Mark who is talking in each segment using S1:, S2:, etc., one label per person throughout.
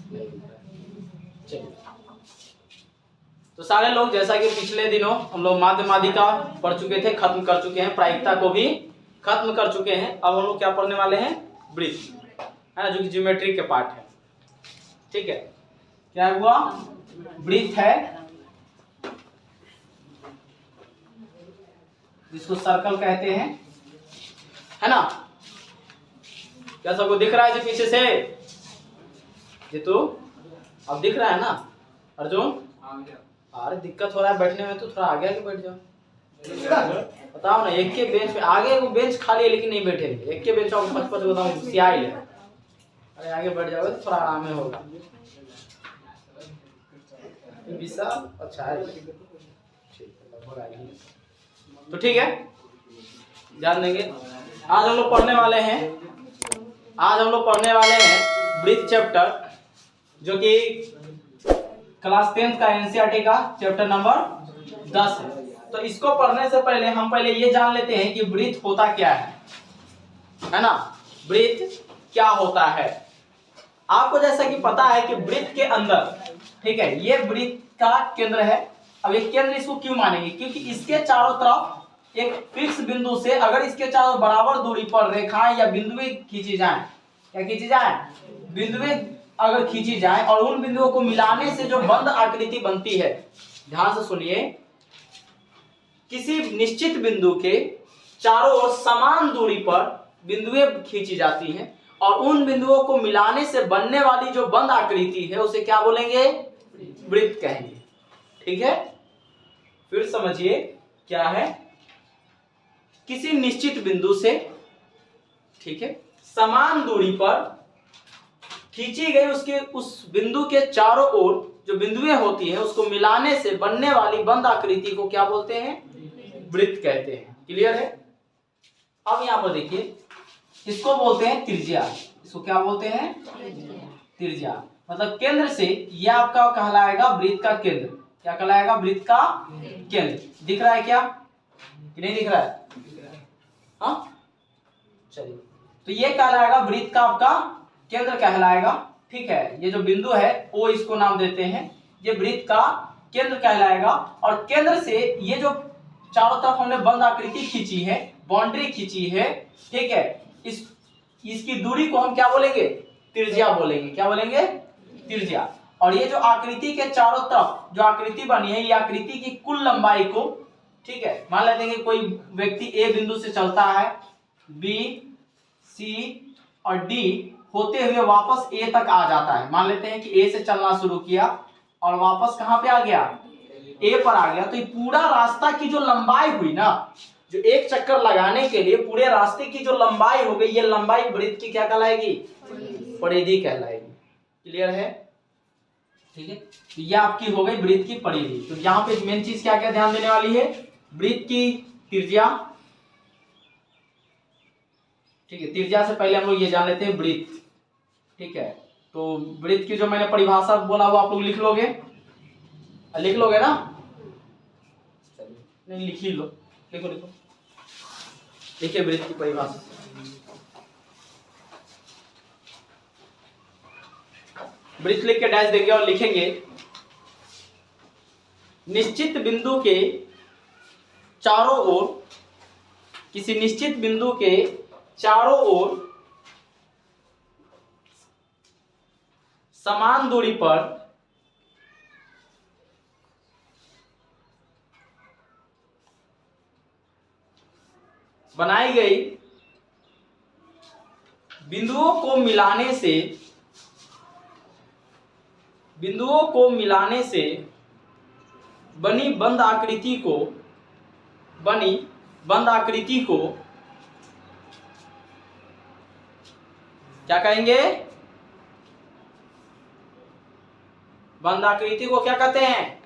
S1: नहीं दिख रहा है। चलिए, तो सारे लोग जैसा कि पिछले दिनों हम लोग माध्य माध्यिका पढ़ चुके थे, खत्म कर चुके हैं, प्रायिकता को भी खत्म कर चुके हैं। अब हम लोग क्या पढ़ने वाले हैं? वृत्त, है ना, जो कि ज्योमेट्री के पार्ट है। ठीक है, क्या हुआ? वृत्त है, जिसको सर्कल कहते हैं, है ना। क्या सबको दिख रहा है जी पीछे से? ये तो अब दिख रहा है ना अर्जुन? अरे दिक्कत हो रहा है बैठने में, तो थोड़ा आगे आके बैठ जाओ। बताओ ना, एक के बेंच पे आगे वो बेंच खाली है लेकिन नहीं बैठेंगे। एक के बेंच पे 5-5 बताओ सियाई है। अरे आगे बैठ जाओगे तो थोड़ा आराम में होगा। विशाल अच्छा है, तो ठीक है, ध्यान देंगे। आज हम लोग पढ़ने वाले हैं वृत्त चैप्टर, जो कि क्लास 10th का एनसीईआरटी का चैप्टर नंबर 10 है। तो इसको पढ़ने से पहले हम ये जान लेते हैं कि वृत्त होता क्या है ना। वृत्त क्या होता है? आपको जैसा कि पता है कि वृत्त के अंदर, ठीक है, ये वृत्त का केंद्र है। अब एक केंद्र इसको क्यों मानेंगे? क्योंकि इसके चारों तरफ एक फिक्स बिंदु से अगर इसके चारों बराबर दूरी पर रेखाएं या बिंदुएं खींची जाएं, क्या खींची जाए? बिंदुएं अगर खींची जाए और उन बिंदुओं को मिलाने से जो बंद आकृति बनती है, ध्यान से सुनिए, किसी निश्चित बिंदु के चारों ओर समान दूरी पर बिंदुएं खींची जाती हैं और उन बिंदुओं को मिलाने से बनने वाली जो बंद आकृति है उसे क्या बोलेंगे? वृत्त कहेंगे। ठीक है, फिर समझिए क्या है? किसी निश्चित बिंदु से, ठीक है, समान दूरी पर खींची गई उसके उस बिंदु के चारों ओर जो बिंदुएं होती है उसको मिलाने से बनने वाली बंद आकृति को क्या बोलते हैं? वृत्त कहते हैं। क्लियर है? अब यहां पर देखिए, इसको बोलते हैं त्रिज्या। इसको क्या बोलते हैं? त्रिज्या। मतलब केंद्र से यह आपका कहलाएगा वृत्त का केंद्र। क्या कहलाएगा? वृत्त का केंद्र। दिख रहा है क्या कि नहीं दिख रहा है? हाँ, चलिए, तो ये कहलाएगा वृत्त का आपका केंद्र कहलाएगा। ठीक है, ये जो बिंदु है ओ इसको नाम देते हैं, ये वृत्त का केंद्र कहलाएगा। और केंद्र से ये जो चारों तरफ हमने बंद आकृति खींची है, बाउंड्री खींची है, ठीक है, इसकी दूरी को हम क्या बोलेंगे? त्रिज्या बोलेंगे। क्या बोलेंगे? त्रिज्या। और ये जो आकृति के चारों तरफ जो आकृति बनी है, ये आकृति की कुल लंबाई को, ठीक है, मान लेते हैं कि कोई व्यक्ति ए बिंदु से चलता है, बी, सी और डी होते हुए वापस ए तक आ जाता है। मान लेते हैं कि ए से चलना शुरू किया और वापस कहां पे आ गया? ए पर आ गया। तो ये पूरा रास्ता की जो लंबाई हुई ना, जो एक चक्कर लगाने के लिए पूरे रास्ते की जो लंबाई हो गई, ये लंबाई वृत्त की क्या कहलाएगी? परिधि कहलाएगी। क्लियर है? ठीक है, तो ये आपकी हो गई वृत्त की परिधि। तो यहाँ पे मेन चीज क्या क्या ध्यान देने वाली है? वृत्त की त्रिज्या। ठीक है, त्रिज्या से पहले हम लोग ये जान लेते हैं वृत्त। ठीक है, तो वृत्त की जो मैंने परिभाषा बोला वो आप लोग लिख लोगे? लिख लोगे ना? नहीं, लिख ही लो। लिखो लिखो, देखिए वृत्त की परिभाषा। वृत्त लिख के डैश देंगे और लिखेंगे निश्चित बिंदु के चारों ओर, किसी निश्चित बिंदु के चारों ओर समान दूरी पर बनाई गई बिंदुओं को मिलाने से बनी बंद आकृति को क्या कहेंगे? बंद आकृति को क्या कहते हैं?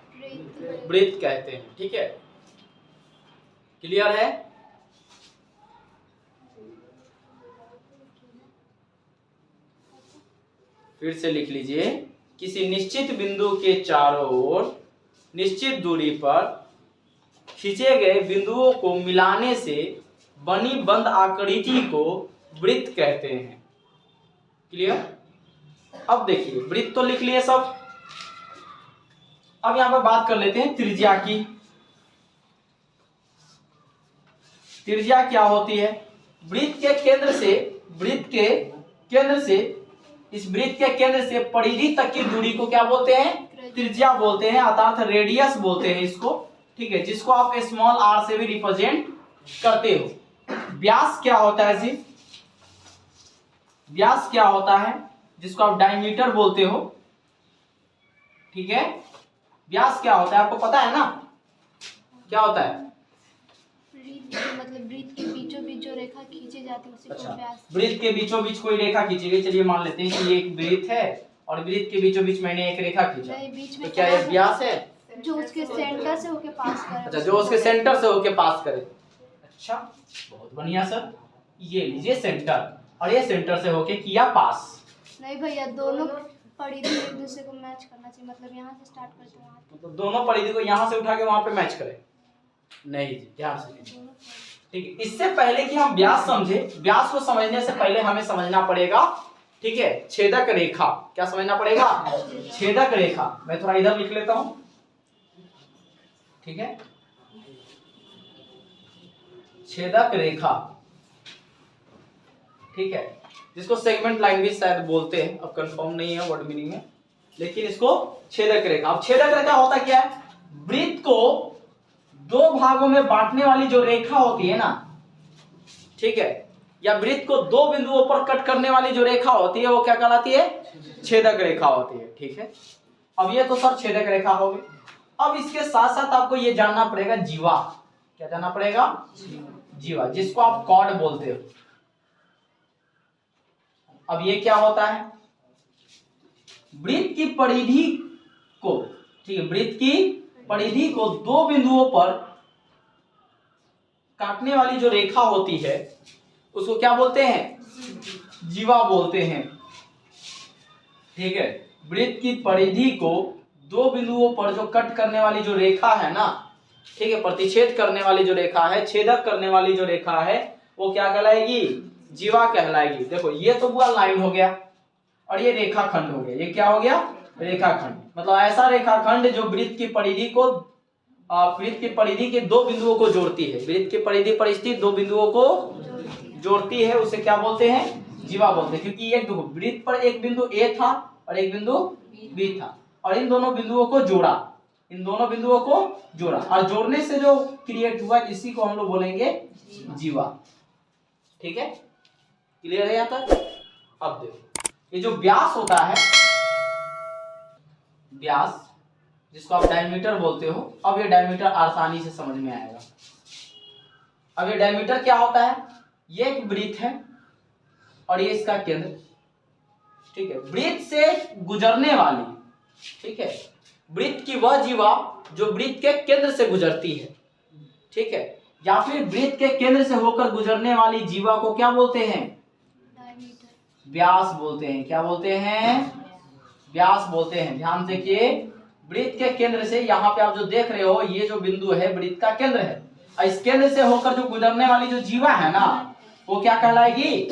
S1: वृत्त कहते हैं। ठीक है, क्लियर है? फिर से लिख लीजिए, किसी निश्चित बिंदु के चारों ओर निश्चित दूरी पर खींचे गए बिंदुओं को मिलाने से बनी बंद आकृति को वृत्त कहते हैं। क्लियर? अब देखिए वृत्त तो लिख लिए सब, अब यहां पर बात कर लेते हैं त्रिज्या की। त्रिज्या क्या होती है? वृत्त के केंद्र से इस वृत्त के केंद्र से परिधि तक की दूरी को क्या बोलते हैं? त्रिज्या बोलते हैं, अर्थात रेडियस बोलते हैं इसको, ठीक है, जिसको आप स्मॉल r से भी रिप्रेजेंट करते हो। व्यास क्या होता है जी? व्यास क्या होता है? जिसको आप डायमीटर बोलते हो, ठीक है। व्यास क्या होता है आपको पता है ना? क्या होता है?
S2: मतलब वृत्त के बीचों बीच जो रेखा खींची जाती है उसी को व्यास।
S1: वृत्त के बीचों बीच कोई रेखा खींची गई, चलिए मान लेते हैं कि ये एक वृत्त है और वृत्त के बीचों बीच मैंने एक रेखा खींचा, तो क्या ये व्यास है?
S2: जो उसके सेंटर से होके पास करे।
S1: अच्छा, जो उसके सेंटर से होके पास करे। अच्छा, बहुत बढ़िया सर। ये लीजिए सेंटर, और ये सेंटर से होके किया पास।
S2: नहीं भैया, दोनों परिधि एक दूसरे को मैच करना चाहिए, मतलब यहाँ से स्टार्ट करते हैं वहाँ
S1: तो दोनों परिधि को यहाँ से उठा के वहां पे मैच करें? नहीं जी, ध्यान से लीजिए, ठीक है। इससे पहले कि हम व्यास समझे, व्यास को समझने से पहले हमें समझना पड़ेगा, ठीक है, छेदक रेखा। क्या समझना पड़ेगा? छेदक रेखा। मैं थोड़ा इधर लिख लेता हूं, ठीक है। छेदक रेखा, ठीक है, जिसको सेगमेंट लाइन भी शायद बोलते हैं, अब कंफर्म नहीं है वर्ड मीनिंग में, लेकिन इसको छेदक रेखा। अब छेदक रेखा होता क्या है? वृत्त को दो भागों में बांटने वाली जो रेखा होती है ना, ठीक है, या वृत्त को दो बिंदुओं पर कट करने वाली जो रेखा होती है वो क्या कहलाती है? छेदक रेखा होती है, ठीक है। अब ये तो सब छेदक रेखा हो गई। अब इसके साथ साथ आपको ये जानना पड़ेगा जीवा। क्या जानना पड़ेगा? जीवा, जिसको आप कॉर्ड बोलते हो। अब ये क्या होता है? वृत्त की परिधि को, ठीक है, वृत्त की परिधि को दो बिंदुओं पर काटने वाली जो रेखा होती है उसको क्या बोलते हैं? जीवा बोलते हैं, ठीक है। वृत्त की परिधि को दो बिंदुओं पर जो कट करने वाली जो रेखा है ना, ठीक है, प्रतिच्छेद करने वाली जो रेखा है, छेदक करने वाली जो रेखा है, वो क्या कहलाएगी? जीवा कहलाएगी। देखो ये तो पूरा लाइन हो गया और ये रेखाखंड हो गया। ये क्या हो गया? रेखाखंड। मतलब ऐसा रेखाखंड जो वृत्त की परिधि को, वृत्त की परिधि के दो बिंदुओं को जोड़ती है, वृत्त की परिधि पर स्थित दो बिंदुओं को जोड़ती है, उसे क्या बोलते हैं? जीवा बोलते हैं। क्योंकि एक देखो, वृत्त पर एक बिंदु ए था और एक बिंदु बी था, और इन दोनों बिंदुओं को जोड़ा, इन दोनों बिंदुओं को जोड़ा, और जोड़ने से जो क्रिएट हुआ इसी को हम लोग बोलेंगे जीवा, ठीक है। क्लियर है यहाँ तक? अब देखो ये जो व्यास होता है, व्यास जिसको आप डायमीटर बोलते हो, अब ये डायमीटर आसानी से समझ में आएगा। अब ये डायमीटर क्या होता है? ये एक वृत्त है और ये इसका केंद्र, ठीक है। वृत्त से गुजरने वाली, ठीक है, वृत्त की वह जीवा जो वृत्त के केंद्र से गुजरती है, ठीक है, या फिर वृत्त के केंद्र से होकर गुजरने वाली जीवा को क्या बोलते हैं? व्यास बोलते हैं। क्या बोलते हैं? व्यास बोलते हैं। ध्यान से कि वृत्त के केंद्र से, यहाँ पे आप जो देख रहे हो ये जो बिंदु है वृत्त का केंद्र है, इस केंद्र से होकर जो गुजरने वाली जो जीवा है ना, वो क्या कहलाएगी?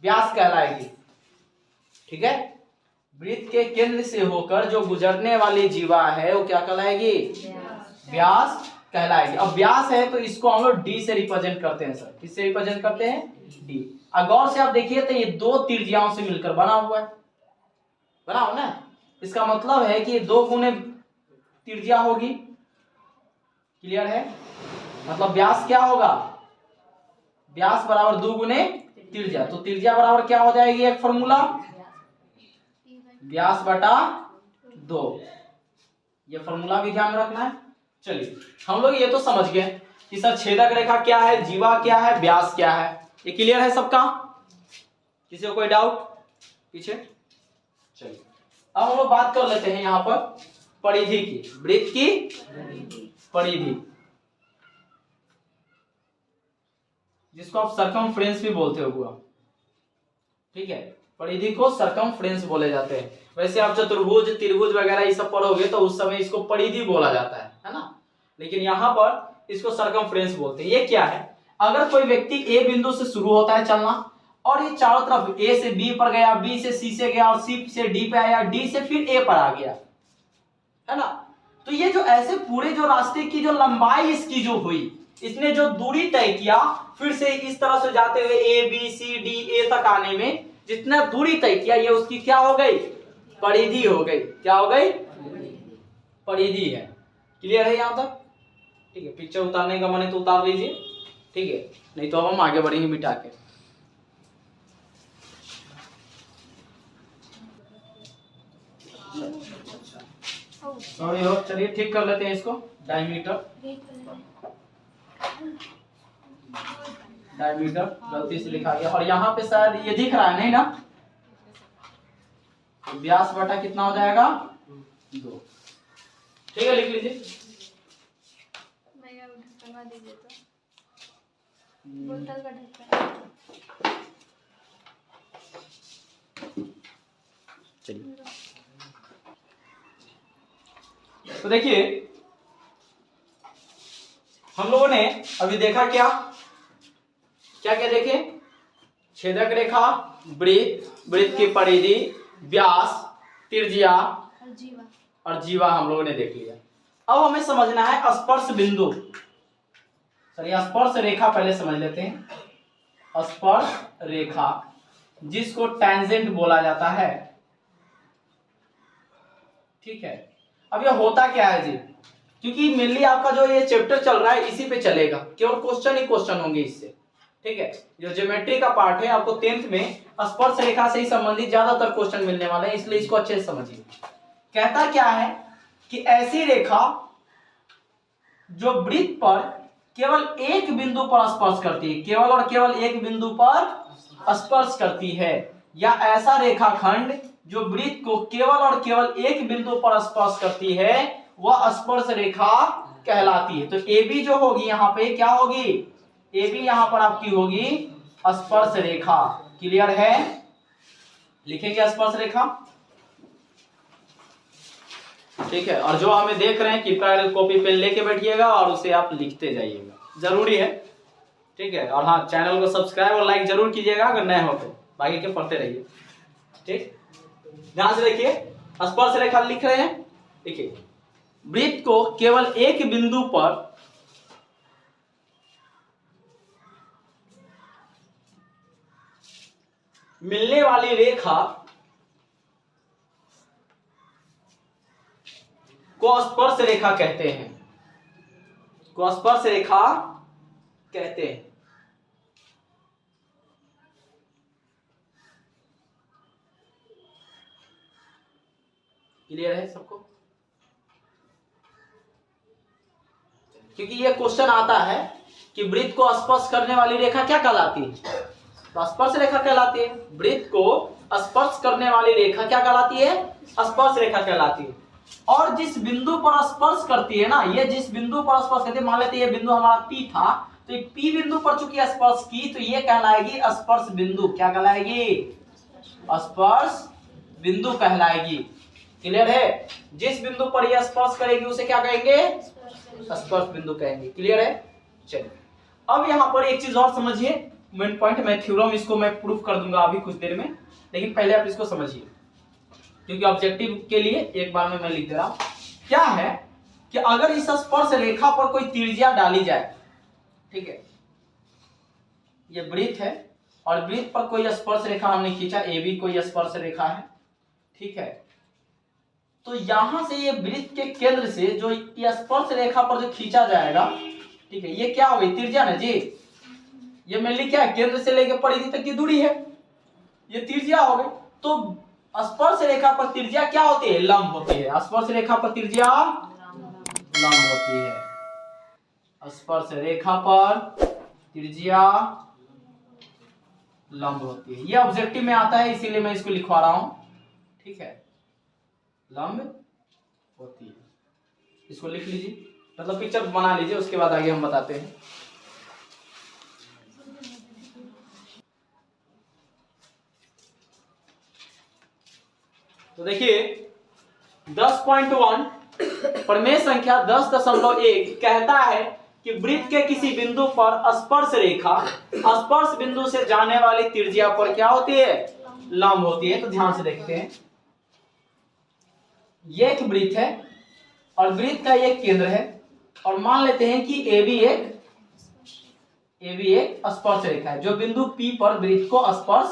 S1: व्यास कहलाएगी, ठीक है। वृत्त के केंद्र से होकर जो गुजरने वाली जीवा है वो क्या कहलाएगी? व्यास कहलाएगी। अब व्यास है तो इसको हम लोग डी से रिप्रेजेंट करते हैं सर। किससे रिप्रेजेंट करते हैं? डी। गौर से आप देखिए तो ये दो त्रिज्याओं से मिलकर बना हुआ है, बना हो ना। इसका मतलब है कि दो गुने त्रिज्या होगी। क्लियर है? मतलब व्यास क्या होगा? व्यास बराबर दो गुने त्रिज्या। तो त्रिज्या बराबर क्या हो जाएगी? एक फॉर्मूला, व्यास बटा 2। ये फॉर्मूला भी ध्यान रखना है। चलिए हम लोग ये तो समझ गए कि सर छेदक रेखा क्या है, जीवा क्या है, व्यास क्या है। ये क्लियर है सबका? किसी को कोई डाउट पीछे? चलिए अब हम लोग बात कर लेते हैं यहां पर परिधि की, वृत्त की परिधि, जिसको आप सरकमफ्रेंस भी बोलते हो पूरा, ठीक है। परिधि को सरकमफ्रेंस बोले जाते हैं। वैसे आप चतुर्भुज, त्रिभुज वगैरह ये सब पढ़ोगे तो उस समय इसको परिधि बोला जाता है ना, लेकिन यहाँ पर इसको सरकमफ्रेंस बोलते हैं। ये क्या है? अगर कोई व्यक्ति ए बिंदु से शुरू होता है चलना और ये चारों तरफ ए से बी पर गया, बी से सी से गया और सी से डी पे आया, डी से फिर ए पर आ गया, है ना। तो ये जो ऐसे पूरे जो रास्ते की जो लंबाई इसकी जो हुई, इसने जो दूरी तय किया, फिर से इस तरह से जाते हुए A B C D A तक आने में जितना दूरी तय किया, ये उसकी क्या हो गई, परिधि हो गई। क्या हो गई, परिधि है। क्लियर है यहां तक? ठीक है, पिक्चर उतारने का मन है तो उतार लीजिए, ठीक है, नहीं तो हम आगे बढ़ेंगे मिटा के। सॉरी हो, चलिए ठीक कर लेते हैं इसको। डायमीटर गलती से लिखा गया, और यहाँ पे शायद ये दिख रहा है नहीं ना, व्यास बटा कितना हो जाएगा 2। ठीक है, लिख लीजिए।
S2: भैया ढक्कन दीजिए तो बोतल का ढक्कन।
S1: चलिए, तो देखिए हम लोगों ने अभी देखा क्या क्या क्या देखे, छेदक रेखा, वृत्त की परिधि, व्यास, त्रिज्या और जीवा हम लोगों ने देख लिया। अब हमें समझना है स्पर्श बिंदु। चलिए स्पर्श रेखा पहले समझ लेते हैं। स्पर्श रेखा जिसको टैंजेंट बोला जाता है, ठीक है। अब ये होता क्या है जी, क्योंकि मेनली आपका जो ये चैप्टर चल रहा है इसी पे चलेगा, केवल क्वेश्चन ही क्वेश्चन होंगे इससे, ठीक है। जो ज्योमेट्री का पार्ट है आपको 10th में स्पर्श रेखा से ही संबंधित ज्यादातर क्वेश्चन मिलने वाले हैं, इसलिए इसको अच्छे से समझिए। कहता क्या है कि ऐसी रेखा जो वृत्त पर केवल एक बिंदु पर स्पर्श करती है, केवल और केवल एक बिंदु पर स्पर्श करती है, या ऐसा रेखाखंड जो वृत्त को केवल और केवल एक बिंदु पर स्पर्श करती है, वह स्पर्श रेखा कहलाती है। तो ए बी जो होगी यहाँ पे क्या होगी, ए बी यहाँ पर आपकी होगी स्पर्श रेखा। क्लियर है? लिखेंगे स्पर्श रेखा, ठीक है। और जो हमें देख रहे हैं कृपया कॉपी पेन लेके बैठिएगा और उसे आप लिखते जाइएगा, जरूरी है, ठीक है। और हाँ, चैनल को सब्सक्राइब और लाइक जरूर कीजिएगा अगर नए हो तो, बाकी के पढ़ते रहिए, ठीक। ध्यान से देखिए, स्पर्श रेखा लिख रहे हैं। देखिए, वृत्त को केवल एक बिंदु पर मिलने वाली रेखा को स्पर्श रेखा कहते हैं, को स्पर्श रेखा कहते हैं। क्लियर है सबको? क्योंकि ये क्वेश्चन आता है कि वृत्त को स्पर्श करने वाली रेखा क्या कहलाती है, तो स्पर्श रेखा कहलाती है। वृत्त को स्पर्श करने वाली रेखा क्या कहलाती है, स्पर्श रेखा कहलाती है। और जिस बिंदु पर स्पर्श करती है ना, ये जिस बिंदु पर स्पर्श करती है, मान लेते हैं ये बिंदु हमारा P था, तो ये P बिंदु पर चूंकि स्पर्श की, तो ये कहलाएगी स्पर्श बिंदु। क्या कहलाएगी? स्पर्श बिंदु कहलाएगी। क्लियर है? जिस बिंदु पर यह स्पर्श करेगी उसे क्या कहेंगे? स्पर्श बिंदु कहेंगे। क्लियर है? चलिए, अब यहाँ पर एक चीज और समझिए, मेन पॉइंट, मैं थ्योरम इसको मैं प्रूफ कर दूंगा अभी कुछ देर में, लेकिन पहले आप इसको समझिए, क्योंकि ऑब्जेक्टिव के लिए एक बार में मैं लिख दे रहा हूं। क्या है कि अगर इस स्पर्श रेखा पर कोई त्रिज्या डाली जाए, ठीक है, ये वृत्त है और वृत्त पर कोई स्पर्श रेखा हमने खींचा, ए बी कोई स्पर्श रेखा है, ठीक है। तो यहां से ये वृत्त के केंद्र से जो ये स्पर्श रेखा पर जो खींचा जाएगा, ठीक है, ये क्या हो गई? त्रिज्या ना जी। ये मेनली क्या है? केंद्र से लेकर परिधि तक की दूरी है, ये त्रिज्या हो गई। तो स्पर्श रेखा पर त्रिज्या क्या होती है? लंब होती है। स्पर्श रेखा पर त्रिज्या लंब होती है। स्पर्श रेखा पर त्रिज्या लंब होती है। ये ऑब्जेक्टिव में आता है, इसीलिए मैं इसको लिखवा रहा हूं, ठीक है, लंब होती है। इसको लिख लीजिए, मतलब पिक्चर बना लीजिए, उसके बाद आगे हम बताते हैं। तो देखिए 10.1 प्रमेय संख्या 10.1 कहता है कि वृत्त के किसी बिंदु पर स्पर्श रेखा स्पर्श बिंदु से जाने वाली त्रिज्या पर क्या होती है, लंब होती है। तो ध्यान से देखते हैं, ये एक वृत्त है और वृत्त का एक केंद्र है और मान लेते हैं कि ए भी एक स्पर्श रेखा है जो बिंदु P पर वृत्त को स्पर्श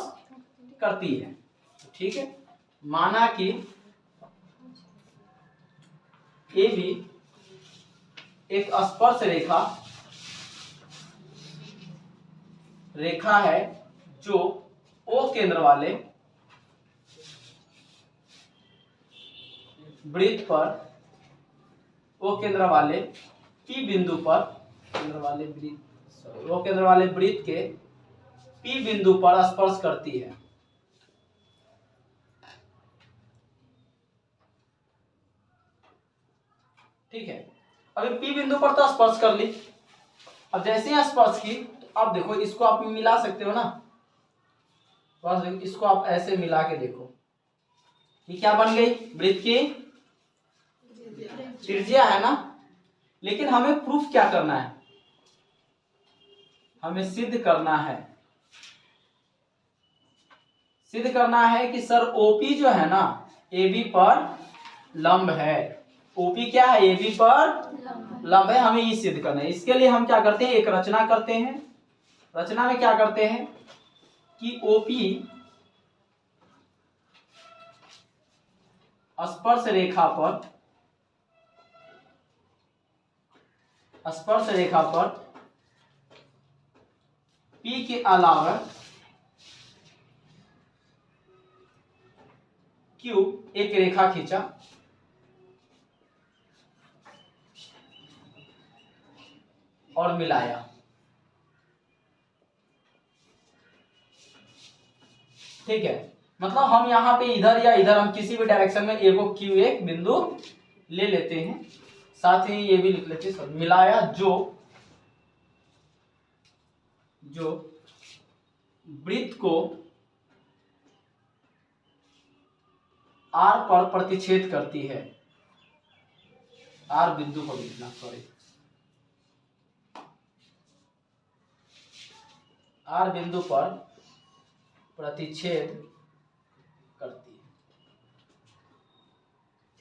S1: करती है। ठीक है, माना कि ए भी एक स्पर्श रेखा है जो O केंद्र वाले वृत्त पर O केंद्र वाले P बिंदु पर O केंद्र वाले वृत्त के P बिंदु पर स्पर्श करती है। ठीक है, अभी P बिंदु पर तो स्पर्श कर ली। अब जैसे ही स्पर्श की तो अब देखो इसको आप मिला सकते हो ना, बस इसको आप ऐसे मिला के देखो, ये क्या बन गई, वृत्त की त्रिज्या है ना। लेकिन हमें प्रूफ क्या करना है, हमें सिद्ध करना है कि सर OP जो है ना AB पर लंब है। OP क्या है, AB पर लंब है, हमें ये सिद्ध करना है। इसके लिए हम क्या करते हैं, एक रचना करते हैं। रचना में क्या करते हैं कि OP स्पर्श रेखा पर P के अलावा Q एक रेखा खींचा और मिलाया। ठीक है, मतलब हम यहाँ पे इधर या इधर हम किसी भी डायरेक्शन में एक Q एक बिंदु ले लेते हैं, साथ ही ये भी लिख लेते हैं मिलाया जो वृत्त को R पर प्रतिच्छेद करती है। R बिंदु को लिखना, सॉरी, R बिंदु पर प्रतिच्छेद करती है।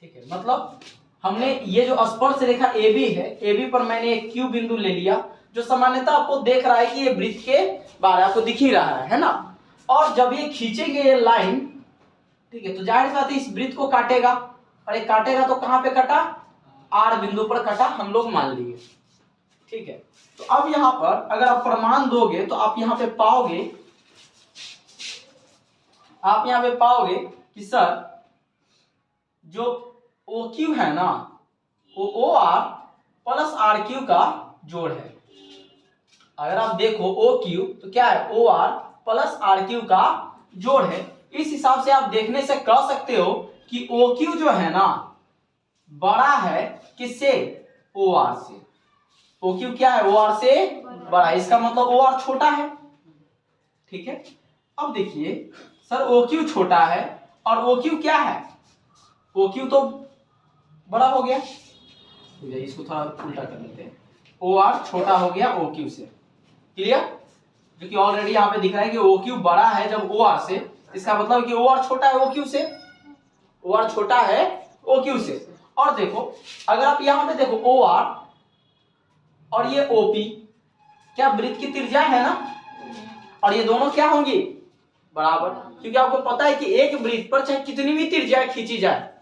S1: ठीक है, मतलब हमने ये जो स्पर्श रेखा AB है, AB पर मैंने एक Q बिंदु ले लिया जो सामान्यतः आपको देख रहा है कि ये वृत्त के बारे आपको दिख ही रहा है ना। और जब ये खींचेंगे ये लाइन, ठीक है, तो जाहिर सी बात है इस वृत्त को काटेगा और ये काटेगा तो कहां पे कटा, R बिंदु पर कटा, हम लोग मान लिए। ठीक है, तो अब यहां पर अगर आप प्रमाण दोगे तो आप यहां पे पाओगे कि सर जो OQ है ना वो OR प्लस RQ का जोड़ है। अगर आप देखो OQ तो क्या है, OR प्लस RQ का जोड़ है। इस हिसाब से आप देखने से कह सकते हो कि OQ जो है ना बड़ा है किससे, OR से। OQ क्या है, OR से बड़ा है, इसका मतलब OR छोटा है। ठीक है, अब देखिए सर OQ छोटा है और OQ क्या है, OQ तो बड़ा हो गया, इसको थोड़ा उल्टा कर लेते हैं, OR छोटा हो गया OQ से। क्लियर, जो कि ऑलरेडी यहाँ पे दिख रहा है कि OQ बड़ा है जब OR से, इसका मतलब कि OR छोटा है OQ से, OR छोटा है OQ से। और देखो अगर आप यहाँ पे देखो OR और ये OP क्या वृत्त की त्रिज्या है ना, और ये दोनों क्या होंगी, बराबर, क्योंकि आपको पता है कि एक वृत्त पर चाहे कितनी भी त्रिज्या खींची जाए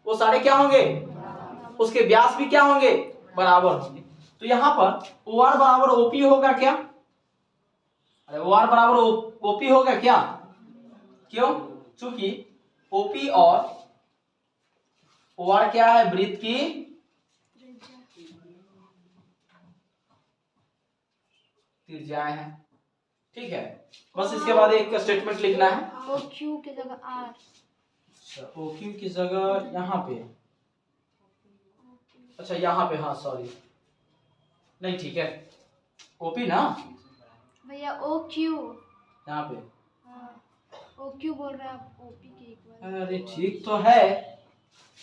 S1: वो सारे क्या होंगे, उसके व्यास भी क्या होंगे, बराबर होंगे। तो यहाँ पर OR बराबर OP होगा क्या, अरे OR बराबर OP होगा क्या, क्यों, चूंकि OP और OR क्या है, वृत्त की त्रिज्याएं हैं। ठीक है, बस इसके बाद एक स्टेटमेंट लिखना है,
S2: OQ की जगह R,
S1: OQ की जगह यहाँ पे, अच्छा यहाँ पे, हाँ सॉरी, नहीं ठीक है, OP ना
S2: भैया OQ
S1: यहाँ पे,
S2: OQ बोल रहे हैं आप OP के इक्वल।
S1: अरे ठीक तो है,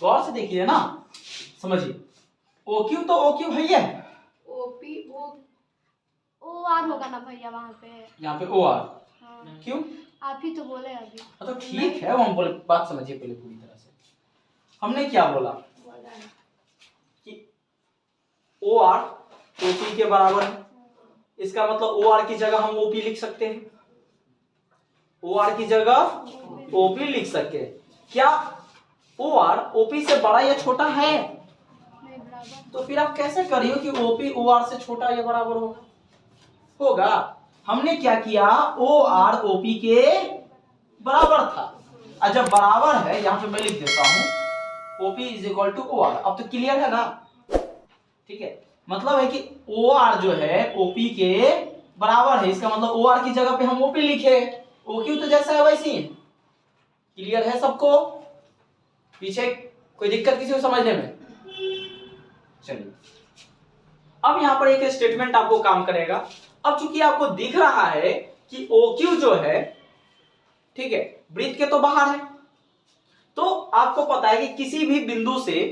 S1: गौर से देखिए ना, समझिए, OQ तो OQ है,
S2: ओपी ओ आर होगा ना भैया वहाँ पे।
S1: यहाँ पे ओ आर।
S2: हाँ
S1: क्यों?
S2: आप ही तो बोले अभी।
S1: हाँ तो ठीक है, वो हम बोले, बात समझिए पहले पूरी तरह से। हमने क्या बोला कि ओ आर ओपी के बराबर है। इसका मतलब ओ आर की जगह हम ओपी लिख सकते हैं, ओ आर की जगह ओपी लिख सकते हैं। क्या ओ आर ओपी से बड़ा या छोटा है?
S2: नहीं बराबर।
S1: तो फिर आप कैसे करिए कि ओपी ओ आर से छोटा या बराबर होगा? हमने क्या किया, ओ आर ओपी के बराबर था। और जब बराबर है, यहां पे मैं लिख देता हूं OP is equal to O R. अब तो क्लियर है ना? ठीक है, मतलब है कि ओ आर जो है ओपी के बराबर है। इसका मतलब ओ आर की जगह पे हम ओपी लिखे, ओ क्यू तो जैसा है वैसी। क्लियर है सबको? पीछे कोई दिक्कत किसी को समझने में? चलिए, अब यहां पर एक स्टेटमेंट आपको काम करेगा। अब चूंकि आपको दिख रहा है कि OQ जो है, ठीक है, वृत्त के तो बाहर है, तो आपको पता है कि किसी भी बिंदु से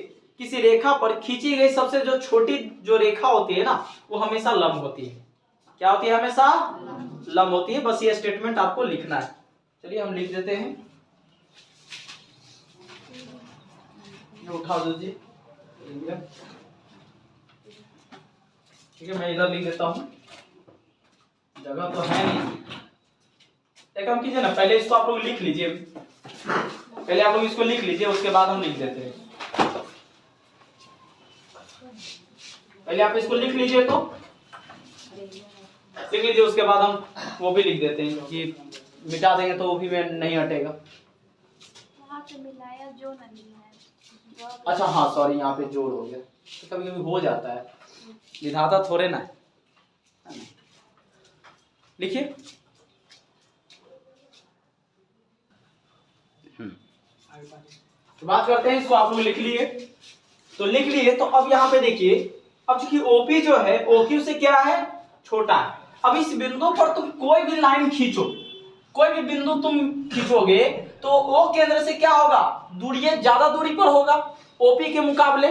S1: किसी रेखा पर खींची गई सबसे जो छोटी जो रेखा होती है ना, वो हमेशा लंब होती है। क्या होती है? हमेशा लंब होती है। बस ये स्टेटमेंट आपको लिखना है। चलिए हम लिख देते हैं, ये उठा दीजिए। ठीक है, मैं इधर लिख देता हूं, जगह तो है नहीं। एक काम कीजिए ना, पहले इसको आप लोग लिख लीजिए, पहले आप लोग इसको लिख लीजिए, उसके बाद हम लिख देते हैं। पहले आप इसको लिख लीजिए, तो लिख लीजिए, उसके बाद हम वो भी लिख देते हैं कि मिटा देंगे तो वो भी में नहीं हटेगा।
S2: वहाँ पे मिलाया जो नहीं है।
S1: अच्छा हाँ सॉरी, यहाँ पे जोड़ हो गया, तो कभी कभी हो जाता है, विधाता थोड़े ना। लिखिए, तो बात करते हैं, इसको आप लोग लिख लिए, तो लिख लिए। तो अब यहाँ पे देखिए, अब चूंकि ओपी जो है OQ से क्या है? छोटा है। अब इस बिंदु पर तुम कोई भी लाइन खींचो, कोई भी बिंदु तुम खींचोगे तो O केंद्र से क्या होगा? दूरी ज्यादा दूरी पर होगा OP के मुकाबले।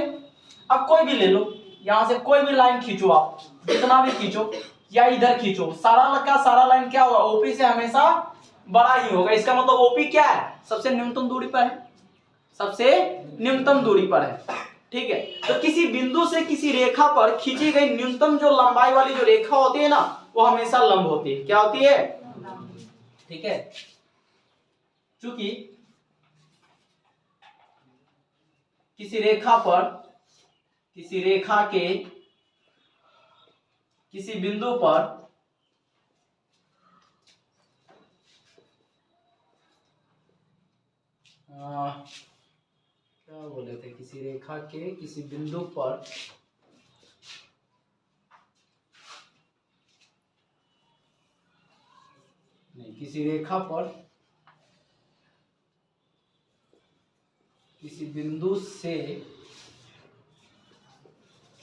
S1: अब कोई भी ले लो, यहां से कोई भी लाइन खींचो, आप जितना भी खींचो या इधर खींचो, सारा का सारा लाइन क्या होगा? OP से हमेशा बड़ा ही होगा। इसका मतलब OP क्या है? सबसे न्यूनतम दूरी पर है, सबसे न्यूनतम दूरी पर है। ठीक है, तो किसी बिंदु से किसी रेखा पर खींची गई न्यूनतम जो लंबाई वाली जो रेखा होती है ना, वो हमेशा लंब होती है। क्या होती है? ठीक है, चूंकि किसी रेखा पर, किसी रेखा के किसी बिंदु पर क्या बोले थे, किसी रेखा के किसी बिंदु पर नहीं, किसी रेखा पर किसी बिंदु से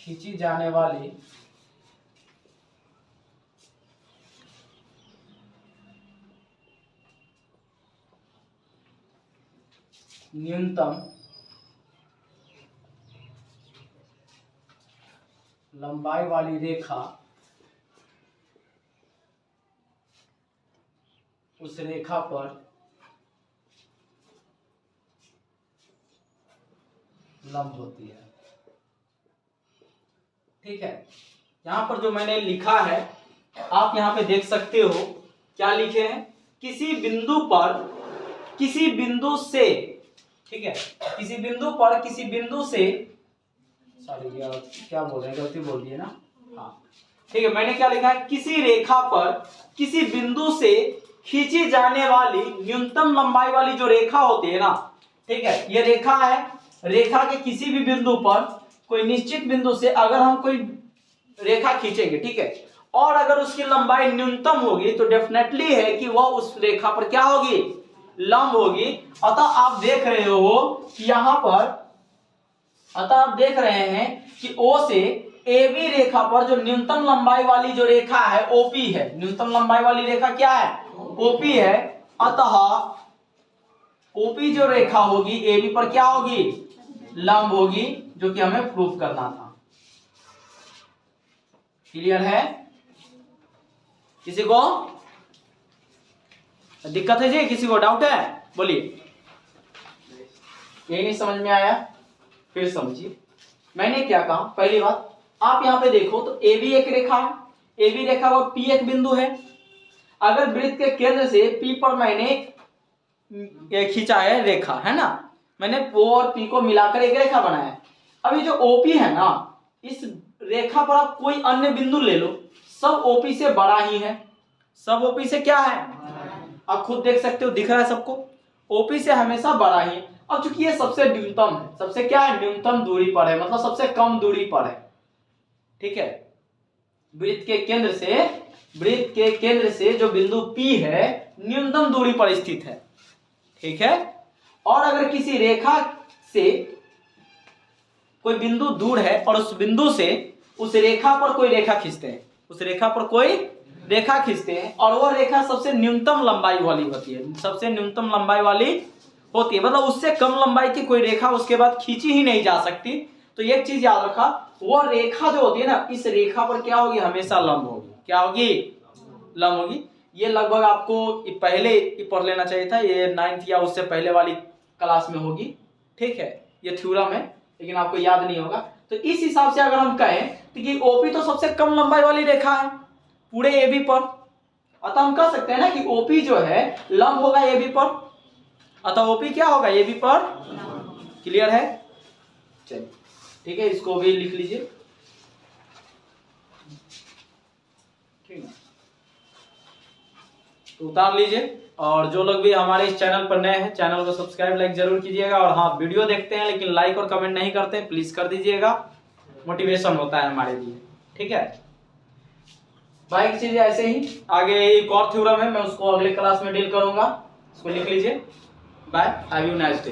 S1: खींची जाने वाली न्यूनतम लंबाई वाली रेखा उस रेखा पर लंब होती है। ठीक है, यहां पर जो मैंने लिखा है आप यहां पे देख सकते हो, क्या लिखे हैं? किसी बिंदु पर किसी बिंदु से, ठीक है, किसी बिंदु पर किसी बिंदु से, सॉरी क्या बोल रहे हैं, गलती बोल दी है ना। हाँ ठीक है, मैंने क्या लिखा है? किसी रेखा पर किसी बिंदु से खींची जाने वाली न्यूनतम लंबाई वाली जो रेखा होती है ना, ठीक है, ये रेखा है। रेखा के किसी भी बिंदु पर कोई निश्चित बिंदु से अगर हम कोई रेखा खींचेंगे, ठीक है, और अगर उसकी लंबाई न्यूनतम होगी तो डेफिनेटली है कि वह उस रेखा पर क्या होगी? लंब होगी। अतः आप देख रहे हो कि यहां पर, अतः आप देख रहे हैं कि O से AB रेखा पर जो न्यूनतम लंबाई वाली जो रेखा है OP है। न्यूनतम लंबाई वाली रेखा क्या है? OP है। अतः OP जो रेखा होगी AB पर क्या होगी? लंब होगी, जो कि हमें प्रूफ करना था। क्लियर है? किसी को दिक्कत है जी? किसी को डाउट है? बोलिए। यही नहीं समझ में आया? फिर समझिए। मैंने क्या कहा? पहली बात, आप यहां पे देखो तो ए बी एक रेखा है, ए बी रेखा और पी एक बिंदु है। अगर वृत्त के केंद्र से पी पर मैंने खींचा है रेखा, है ना, मैंने ओ और पी को मिलाकर एक रेखा बनाया है। अभी जो ओपी है ना, इस रेखा पर आप कोई अन्य बिंदु ले लो, सब ओपी से बड़ा ही है। सब ओपी से क्या है? आप खुद देख सकते हो, दिख रहा है सबको, ओपी से हमेशा बड़ा ही है। अब चूंकि ये सबसे न्यूनतम है, सबसे क्या है, न्यूनतम दूरी पर है, मतलब सबसे कम दूरी पर है। ठीक है, वृत्त के केंद्र से जो बिंदु P है न्यूनतम दूरी पर स्थित है। ठीक है, और अगर किसी रेखा से कोई बिंदु दूर है और उस बिंदु से उस रेखा पर कोई रेखा खींचते हैं, उस रेखा पर कोई रेखा खींचते हैं और वह रेखा सबसे न्यूनतम लंबाई वाली होती है, सबसे न्यूनतम लंबाई वाली होती है, मतलब उससे कम लंबाई की कोई रेखा उसके बाद खींची ही नहीं जा सकती। तो एक चीज याद रखा, वो रेखा जो होती है ना, इस रेखा पर क्या होगी, हमेशा लंब होगी। क्या होगी? लंब होगी। ये लगभग आपको पहले पढ़ लेना चाहिए था, ये 9th या उससे पहले वाली क्लास में होगी। ठीक है, ये थ्योरम है लेकिन आपको याद नहीं होगा। तो इस हिसाब से अगर हम कहें तो कि ओपी तो सबसे कम लंबाई वाली रेखा है पूरे एबी पर, अतः हम कह सकते हैं ना कि ओपी जो है लंब होगा एबी पर, अतः ओपी क्या होगा, एबी पर। क्लियर है? चलिए ठीक है, इसको भी लिख लीजिए। ठीक है, तो उतार लीजिए। और जो लोग भी हमारे इस चैनल पर नए हैं, चैनल को सब्सक्राइब लाइक जरूर कीजिएगा। और हाँ, वीडियो देखते हैं लेकिन लाइक और कमेंट नहीं करते, प्लीज कर दीजिएगा, मोटिवेशन होता है हमारे लिए। ठीक है, बाकी चीजें ऐसे ही। आगे एक और थ्योरम है, मैं उसको अगले क्लास में डील करूंगा, उसको लिख लीजिए। Bye, have you nice day.